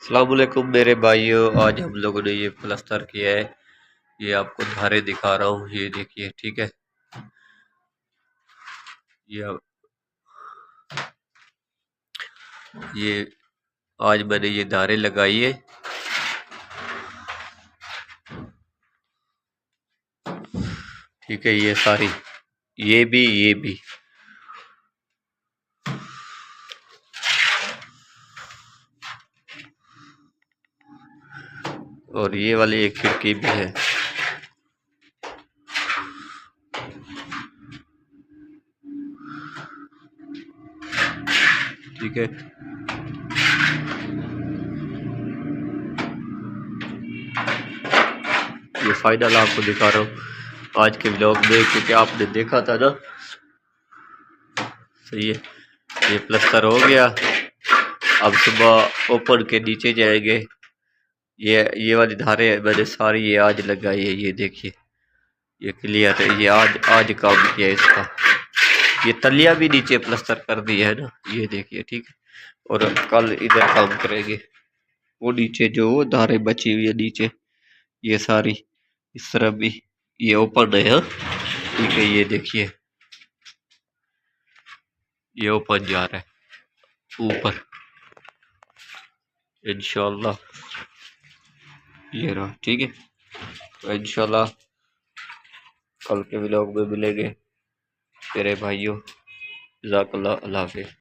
अस्सलामुअलैकुम मेरे भाइयों, आज हम लोगों ने ये प्लास्टर किया है। ये आपको धारे दिखा रहा हूँ, ये देखिए। ठीक है, ये आज मैंने ये धारे लगाई है। ठीक है, ये सारी, ये भी और ये वाली एक खिड़की भी है। ठीक है, ये फाइनल आपको दिखा रहा हूँ आज के व्लॉग में, क्योंकि आपने देखा था ना। सही है, ये प्लास्टर हो गया। अब सुबह ओपन के नीचे जाएंगे। ये वाली धारे मैंने सारी ये आज लगाई है, ये देखिए, ये क्लियर है। ये आज काम किया है इसका। ये तलिया भी नीचे प्लास्टर कर दी है ना, ये देखिए। ठीक है, और कल इधर काम करेंगे। वो नीचे जो धारे बची हुई है नीचे, ये सारी इस तरफ भी ये ओपन है। हाँ, ठीक है, ये देखिए, ये ओपन जा रहा है ऊपर, इंशाल्लाह ये रहा। ठीक है, तो इंशाल्लाह कल के व्लॉग में मिलेंगे मेरे भाइयों। जज़ाकल्लाह, अल्लाह हाफ़िज़।